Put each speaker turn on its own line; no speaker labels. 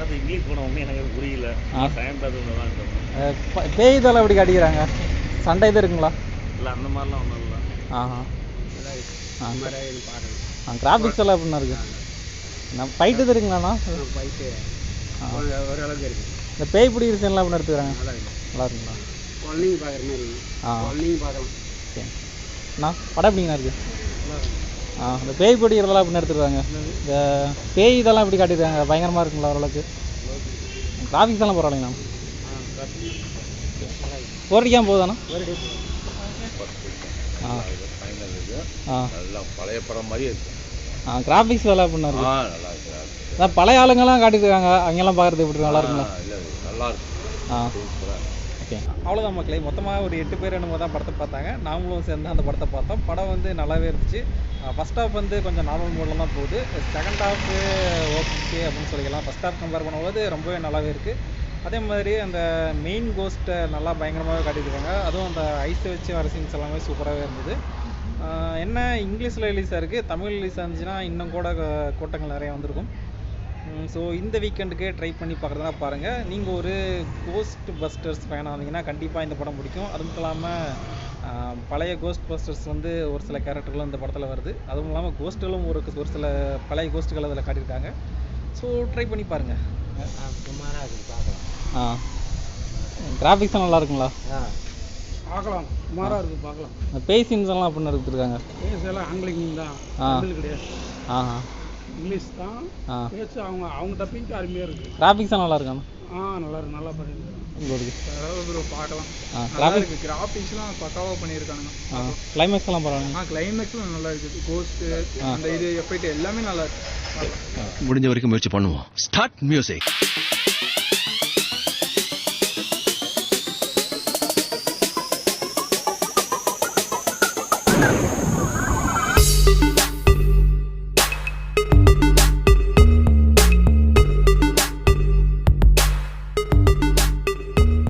படத்தை இங்கிலீஷ் படம் ஒன்றும் எனக்கு புரியல. சயன் பார்த்தது தான்.
பேய் இதெல்லாம் எப்படி காட்டிக்கிறாங்க? சண்டை இது இருக்குங்களா?
இல்லை அந்த மாதிரிலாம் ஒன்றும் இல்லை.
ஆஹா கிராஃபிக்ஸ் எல்லாம் எப்படின்னா இருக்கு? நான் ஃபைட்டு இது இருக்குங்களாண்ணா?
ஃபைட்டு ஓரளவுக்கு இருக்குது.
இந்த பேய் பிடிக்கிற சீன்லாம் எப்படி எடுத்துக்கிறாங்க? நல்லா இருக்குங்களா?
குழந்தைங்க பார்க்குற மாதிரி குழந்தைங்க பார்க்கலாம்.
ஓகே அண்ணா படம் எப்படிங்கண்ணா இருக்கு? இந்த பேய் பிடிக்கிறதெல்லாம் எப்படி எடுத்துருக்காங்க? இந்த பேய் இதெல்லாம் எப்படி காட்டியிருக்காங்க? பயங்கரமாக இருக்குங்களா ஓரளவுக்கு? கிராஃபிக்ஸ் எல்லாம் பரவாயில்லைங்கண்ணா. போரடிக்காமல் போகுதாண்ணா?
நல்லா பழைய படம் மாதிரியே இருக்கு.
கிராஃபிக்ஸ் வேலை எப்படின்னா இருக்கு?
நல்லா இருக்கு.
அதான் பழைய ஆளுங்கெல்லாம் காட்டியிருக்காங்க, அங்கெல்லாம் பார்க்குறது எப்படி நல்லா இருக்குங்களா?
நல்லா இருக்கு.
ஓகே அவ்வளோதான் மக்களே, மொத்தமாக ஒரு 8 பேர் என்னமோ தான் படத்தை பார்த்தாங்க. நாமளும் சேர்ந்து அந்த படத்தை பார்த்தோம். படம் வந்து நல்லாவே இருந்துச்சு. ஃபஸ்ட் ஹாஃப் வந்து கொஞ்சம் நார்மல் மோடில் தான் போகுது. செகண்ட் ஹாஃபு ஓகே அப்படின்னு சொல்லிக்கலாம். ஃபஸ்ட் ஹாஃப் கம்பேர் பண்ணும்போது ரொம்பவே நல்லாவே இருக்குது. அதே மாதிரி அந்த மெயின் கோஸ்ட்டை நல்லா பயங்கரமாகவே காட்டியிருக்காங்க. அதுவும் அந்த ஐஸை வச்சு வர சீன்ஸ் எல்லாமே சூப்பராகவே இருந்தது. என்ன இங்கிலீஷில் ரிலீஸாக இருக்குது, தமிழ் ரிலீஸ் இருந்துச்சுன்னா இன்னும் கூட கூட்டங்கள் நிறையா வந்திருக்கும். ஸோ இந்த வீக்கெண்டுக்கு ட்ரை பண்ணி பார்க்குறதுனா பாருங்கள். நீங்கள் ஒரு கோஸ்ட் பஸ்டர்ஸ் ஃபேனாக இருந்தீங்கன்னா கண்டிப்பாக இந்த படம் பிடிக்கும். அதுவும் இல்லாமல் பழைய கோஸ்ட் பஸ்டர்ஸ் வந்து ஒரு சில கேரக்டர்களும் இந்த படத்தில் வருது. அதுவும் இல்லாமல் கோஸ்ட்டுகளும் ஒரு சில பழைய கோஸ்ட்டுகள் அதில் காட்டியிருக்காங்க. ஸோ ட்ரை பண்ணி பாருங்கள்.
சுமாராக இருக்குது, பார்க்கலாம்.
கிராஃபிக்ஸும் நல்லா இருக்குங்களா?
பார்க்கலாம், சுமாராக இருக்குது, பார்க்கலாம்.
இந்த பேய் சீன்ஸ் எல்லாம் அப்படின்னு எடுத்துருக்காங்க.
பேஸ் எல்லாம் ஆங்கிலிங் தான், தமிழ் கிடையாது. இங்கிலீஷ் தான் பேச்சு. அவங்க டப்பிங்க்கு அருமையாக இருக்குது.
கிராஃபிக்ஸும் நல்லா இருக்காண்ணா?
நல்லா இருக்கு, நல்லா பண்ணியிருக்காங்க.
ப்ரோ பார்க்கலாம்.
கிராஃபிக்ஸ்லாம் பக்காவாக பண்ணியிருக்கானுங்க.
கிளைமேக்ஸ் எல்லாம் பரவாயில்ல.
கிளைமேக்ஸும் நல்லா இருக்குது. கோஸ்ட்டு அந்த இது எஃபெக்ட் எல்லாமே நல்லா இருக்கு.
முடிஞ்ச வரைக்கும் முயற்சி பண்ணுவோம். Start music.